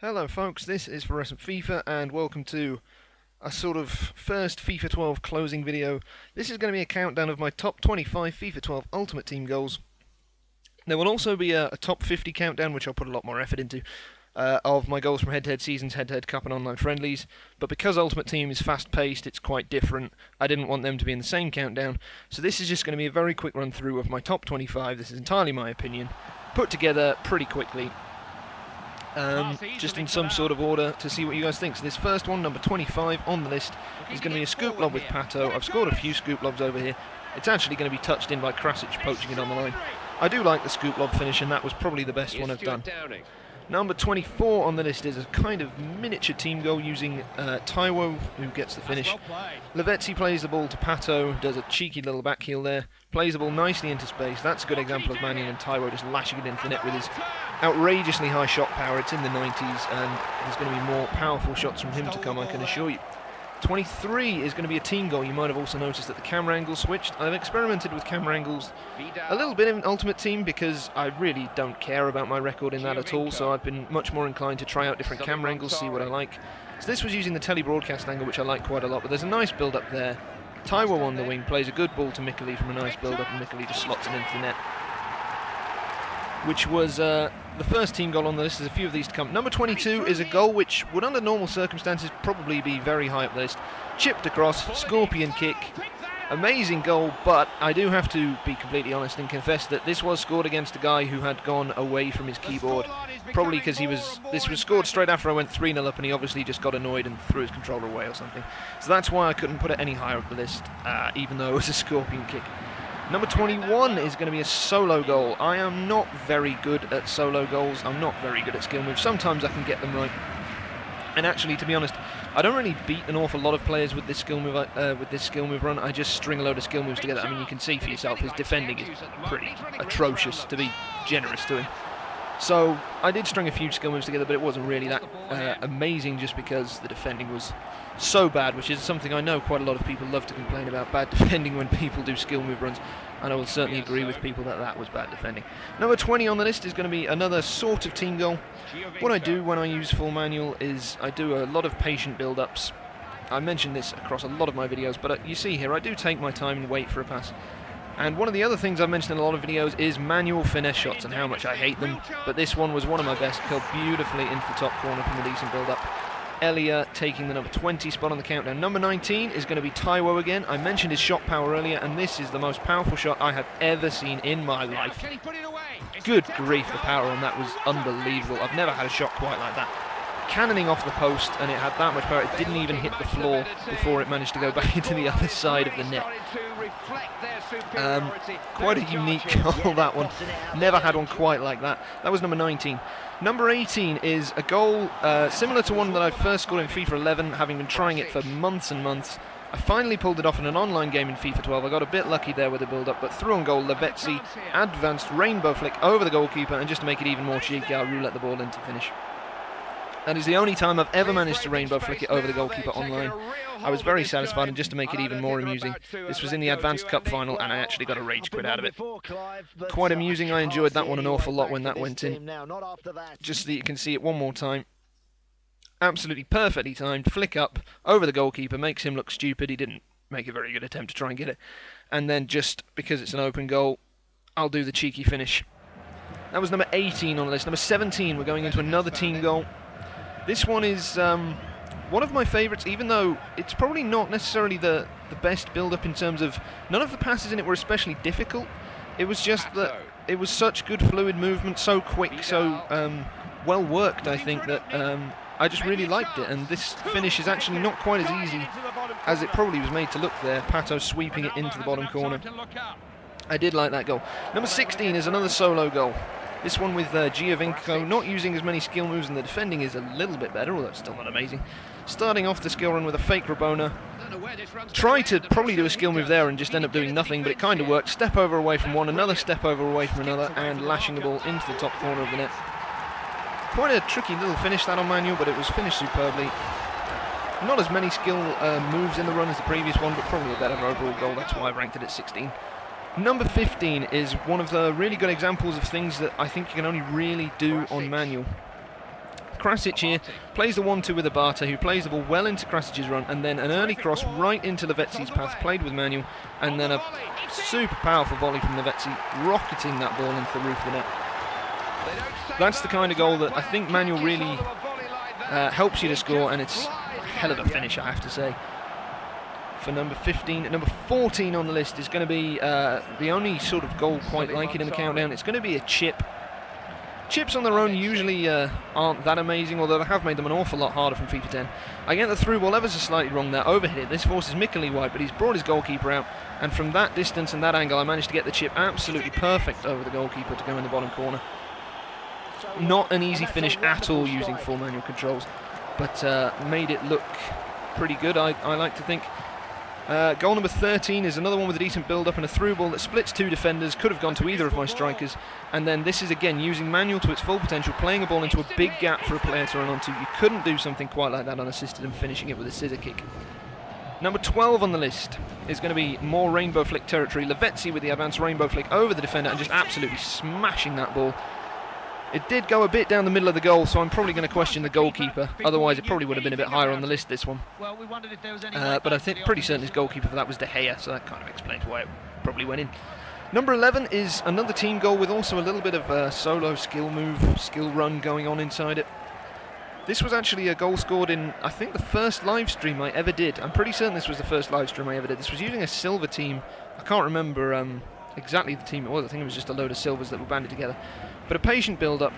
Hello folks, this is Fluorescent FIFA and welcome to a sort of first FIFA 12 closing video. This is going to be a countdown of my top 25 FIFA 12 Ultimate Team goals. There will also be a top 50 countdown, which I'll put a lot more effort into, of my goals from head-to-head seasons, head-to-head cup and online friendlies. But because Ultimate Team is fast-paced, it's quite different. I didn't want them to be in the same countdown, so this is just going to be a very quick run-through of my top 25. This is entirely my opinion, put together pretty quickly. Just in some sort of order to see what you guys think. So this first one, number 25 on the list, is going to be a scoop lob with Pato. I've scored a few scoop lobs over here. It's actually going to be touched in by Krasic poaching it on the line. I do like the scoop lob finish, and that was probably the best one I've done. Number 24 on the list is a kind of miniature team goal using Taiwo, who gets the finish. Lavezzi plays the ball to Pato, does a cheeky little back heel there, plays the ball nicely into space. That's a good example of Mannion and Taiwo just lashing it into the net with his outrageously high shot power. It's in the 90s, and there's going to be more powerful shots from him to come, I can assure you. 23 is going to be a team goal. You might have also noticed that the camera angle switched. I've experimented with camera angles a little bit in Ultimate Team because I really don't care about my record in that at all, so I've been much more inclined to try out different camera angles, see what I like. So this was using the tele-broadcast angle, which I like quite a lot, but there's a nice build-up there. Taiwo on the wing plays a good ball to Mikoli from a nice build-up, and Mikoli just slots it into the net, which was the first team goal on the list. There's a few of these to come. Number 22 is a goal which would, under normal circumstances, probably be very high up the list. Chipped across, scorpion kick. Amazing goal, but I do have to be completely honest and confess that this was scored against a guy who had gone away from his keyboard. Probably because this was scored straight after I went 3-0 up, and he obviously just got annoyed and threw his controller away or something. So that's why I couldn't put it any higher up the list, even though it was a scorpion kick. Number 21 is going to be a solo goal. I am not very good at solo goals. I'm not very good at skill moves. Sometimes I can get them right. And actually, to be honest, I don't really beat an awful lot of players with this skill move run. I just string a load of skill moves together. I mean, you can see for yourself, his defending is pretty atrocious, to be generous to him. So I did string a few skill moves together, but it wasn't really that amazing just because the defending was so bad, which is something I know quite a lot of people love to complain about, bad defending when people do skill move runs, and I will certainly agree with people that that was bad defending. Number 20 on the list is going to be another sort of team goal. What I do when I use full manual is I do a lot of patient build-ups. I mentioned this across a lot of my videos, but you see here I do take my time and wait for a pass. And one of the other things I've mentioned in a lot of videos is manual finesse shots and how much I hate them, but this one was one of my best, curled beautifully into the top corner from a decent build-up. Elia taking the number 20 spot on the countdown. Number 19 is going to be Taiwo again. I mentioned his shot power earlier, and this is the most powerful shot I have ever seen in my life. Good grief, the power on that was unbelievable. I've never had a shot quite like that. Cannoning off the post, and it had that much power. It didn't even hit the floor before it managed to go back into the other side of the net. Quite a unique goal, that one. Never had one quite like that. That was number 19. Number 18 is a goal similar to one that I first scored in FIFA 11, having been trying it for months and months. I finally pulled it off in an online game in FIFA 12. I got a bit lucky there with the build-up, but through on goal, Lavezzi advanced rainbow flick over the goalkeeper, and just to make it even more cheeky, I'll roulette the ball in to finish. That is the only time I've ever managed to rainbow flick it over the goalkeeper online. I was very satisfied, and just to make it even more amusing, this was in the Advanced Cup final, and I actually got a rage quit out of it. Quite amusing. I enjoyed that one an awful lot when that went in. Just so that you can see it one more time. Absolutely perfectly timed, flick up over the goalkeeper, makes him look stupid. He didn't make a very good attempt to try and get it. And then just because it's an open goal, I'll do the cheeky finish. That was number 18 on the list. Number 17, we're going into another team goal. This one is one of my favourites, even though it's probably not necessarily the best build-up in terms of... None of the passes in it were especially difficult. It was just that it was such good fluid movement, so quick, so well worked, I think, that I just really liked it. And this finish is actually not quite as easy as it probably was made to look there. Pato sweeping it into the bottom corner. I did like that goal. Number 16 is another solo goal. This one with Giovinco, not using as many skill moves, and the defending is a little bit better, although it's still not amazing. Starting off the skill run with a fake Rabona. Tried to probably do a skill move there and just end up doing nothing, but it kind of worked. Step over away from one, another step over away from another, and lashing the ball into the top corner of the net. Quite a tricky little finish that on manual, but it was finished superbly. Not as many skill moves in the run as the previous one, but probably a better overall goal. That's why I've ranked it at 16. Number 15 is one of the really good examples of things that I think you can only really do on manual. Krasic here plays the 1-2 with Abate, who plays the ball well into Krasic's run, and then an early cross right into Lavetzi's pass, played with manual, and then a super powerful volley from Lavetzi, rocketing that ball into the roof of the net. That's the kind of goal that I think manual really helps you to score, and it's a hell of a finish, I have to say. For number 15, number 14 on the list is going to be the only sort of goal quite like it in the countdown. It's going to be a chip. Chips on their own usually aren't that amazing, although they have made them an awful lot harder from FIFA 10. I get the through ball ever so slightly wrong there, overhit it. This forces Mikeli wide, but he's brought his goalkeeper out, and from that distance and that angle I managed to get the chip absolutely perfect over the goalkeeper to go in the bottom corner. Not an easy finish at all using full manual controls, but made it look pretty good, I like to think. Goal number 13 is another one with a decent build-up and a through ball that splits two defenders, could have gone to either of my strikers, and then this is again using manual to its full potential, playing a ball into a big gap for a player to run onto. You couldn't do something quite like that unassisted and finishing it with a scissor kick. Number 12 on the list is going to be more rainbow flick territory. Lavetzi with the advanced rainbow flick over the defender and just absolutely smashing that ball. It did go a bit down the middle of the goal, so I'm probably going to question the goalkeeper. Otherwise, it probably would have been a bit higher on the list, this one. But I think pretty certain his goalkeeper for that was De Gea, so that kind of explains why it probably went in. Number 11 is another team goal with also a little bit of a solo skill move, skill run going on inside it. This was actually a goal scored in, I think, the first live stream I ever did. I'm pretty certain this was the first live stream I ever did. This was using a silver team. I can't remember exactly the team it was. I think it was just a load of silvers that were banded together. But a patient build-up,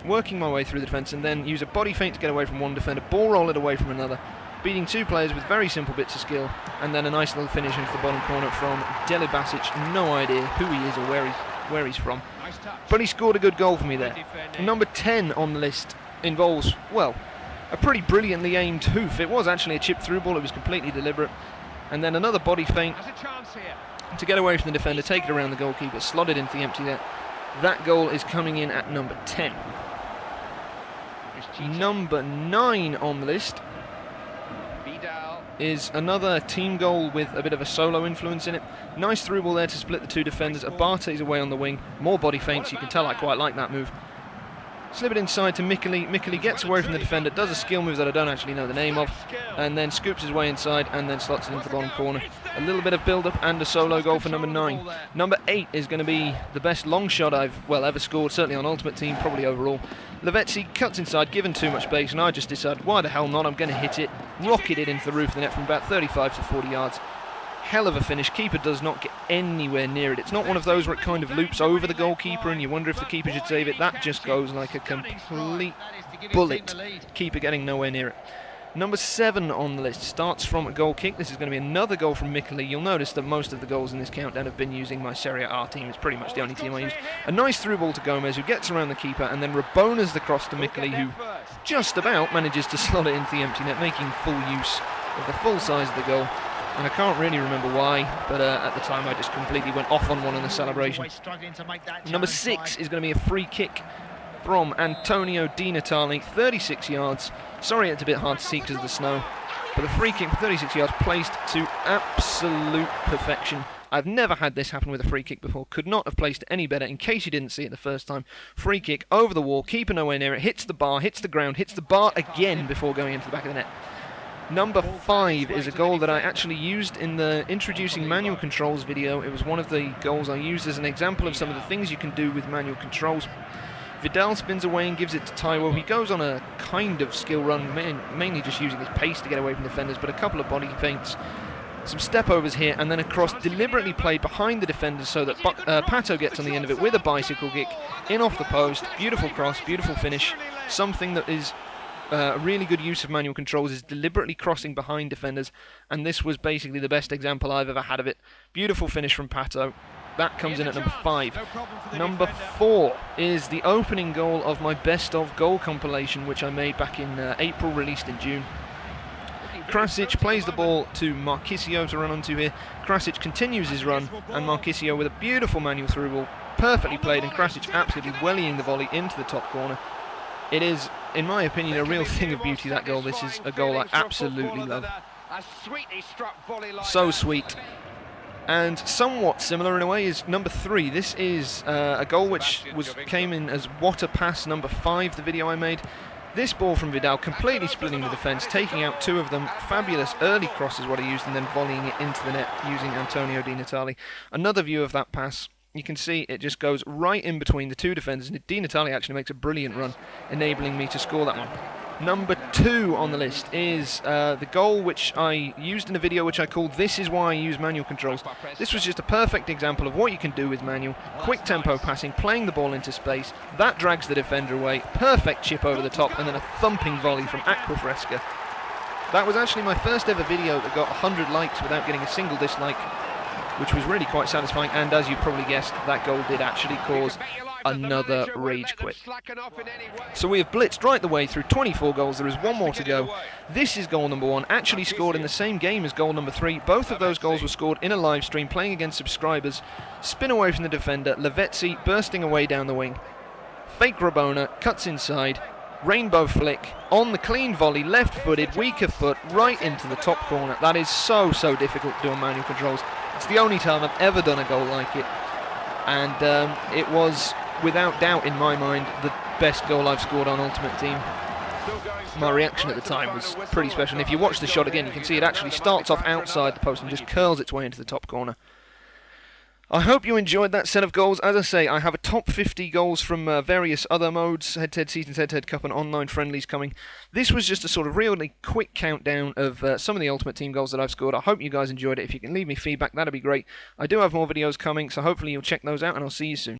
working my way through the defence, and then use a body feint to get away from one defender, ball roll it away from another, beating two players with very simple bits of skill, and then a nice little finish into the bottom corner from Deli Basic. No idea who he is or where he's from, but he scored a good goal for me there. Number 10 on the list involves, well, a pretty brilliantly aimed hoof. It was actually a chip through ball, it was completely deliberate, and then another body feint to get away from the defender, take it around the goalkeeper, slot it into the empty net. That goal is coming in at number 10. Number 9 on the list is another team goal with a bit of a solo influence in it. Nice through ball there to split the two defenders. Abate's away on the wing. More body feints. You can tell I quite like that move. Slip it inside to Mikeli. Mikeli gets away from the defender, does a skill move that I don't actually know the name of, and then scoops his way inside and then slots it into the bottom corner. A little bit of build-up and a solo goal for number 9. Number 8 is going to be the best long shot I've, ever scored, certainly on Ultimate Team, probably overall. Lavetzi cuts inside, given too much space, and I just decided, why the hell not, I'm going to hit it, rocket it into the roof of the net from about 35 to 40 yards. Hell of a finish. Keeper does not get anywhere near it. It's not one of those where it kind of loops over the goalkeeper and you wonder if the keeper should save it. That just goes like a complete bullet. Keeper getting nowhere near it. Number 7 on the list starts from a goal kick. This is going to be another goal from Mikeli. You'll notice that most of the goals in this countdown have been using my Serie A team. It's pretty much the only team I used. A nice through ball to Gomez, who gets around the keeper, and then Rabona's the cross to Mikeli, who just about manages to slot it into the empty net, making full use of the full size of the goal. And I can't really remember why, but at the time I just completely went off on one in the celebration. Number 6 is going to be a free kick from Antonio Di Natale, 36 yards. Sorry it's a bit hard to see because of the snow, but the free kick for 36 yards placed to absolute perfection. I've never had this happen with a free kick before. Could not have placed it any better. In case you didn't see it the first time, free kick over the wall, keeper nowhere near it, hits the bar, hits the ground, hits the bar again before going into the back of the net. Number 5 is a goal that I actually used in the introducing manual controls video. It was one of the goals I used as an example of some of the things you can do with manual controls. Vidal spins away and gives it to Taiwo. He goes on a kind of skill run, mainly just using his pace to get away from defenders, but a couple of body feints, some step overs here, and then a cross deliberately played behind the defenders so that Pato gets on the end of it with a bicycle kick in off the post. Beautiful cross, beautiful finish. Something that is a really good use of manual controls is deliberately crossing behind defenders, and this was basically the best example I've ever had of it. Beautiful finish from Pato. That comes in at number 5. Number 4 is the opening goal of my best of goal compilation, which I made back in April, released in June. Krasic plays the ball to Marquisio to run onto here. Krasic continues his run, and Marquisio with a beautiful manual through ball, perfectly played, and Krasic absolutely wellying the volley into the top corner. It is, in my opinion, a real thing of beauty, that goal. This is a goal I absolutely love. So sweet. And somewhat similar in a way is number 3. This is a goal which came in as what a pass number 5, the video I made. This ball from Vidal completely splitting the defence, taking out 2 of them. Fabulous early cross is what I used, and then volleying it into the net using Antonio Di Natale. Another view of that pass. You can see it just goes right in between the 2 defenders, and Di Natale actually makes a brilliant run, enabling me to score that one. Number 2 on the list is the goal which I used in a video which I called This Is Why I Use Manual Controls. This was just a perfect example of what you can do with manual. Quick tempo passing, playing the ball into space, that drags the defender away, perfect chip over the top, and then a thumping volley from Aqua Fresca. That was actually my first ever video that got 100 likes without getting a single dislike, which was really quite satisfying, and as you probably guessed, that goal did actually cause another rage quit. So we have blitzed right the way through 24 goals. There is 1 more to go. This is goal number 1, actually scored in the same game as goal number 3. Both of those goals were scored in a live stream, playing against subscribers. Spin away from the defender, Lavezzi bursting away down the wing. Fake Rabona, cuts inside, rainbow flick, on the clean volley, left-footed, weaker foot, right into the top corner. That is so difficult to do on manual controls. It's the only time I've ever done a goal like it. And it was, without doubt in my mind, the best goal I've scored on Ultimate Team. My reaction at the time was pretty special, and if you watch the shot again you can see it actually starts off outside the post and just curls its way into the top corner. I hope you enjoyed that set of goals. As I say, I have a top 50 goals from various other modes, head-to-head seasons, head-to-head cup and online friendlies coming. This was just a sort of really quick countdown of some of the Ultimate Team goals that I've scored. I hope you guys enjoyed it. If you can leave me feedback, that'd be great. I do have more videos coming, so hopefully you'll check those out, and I'll see you soon.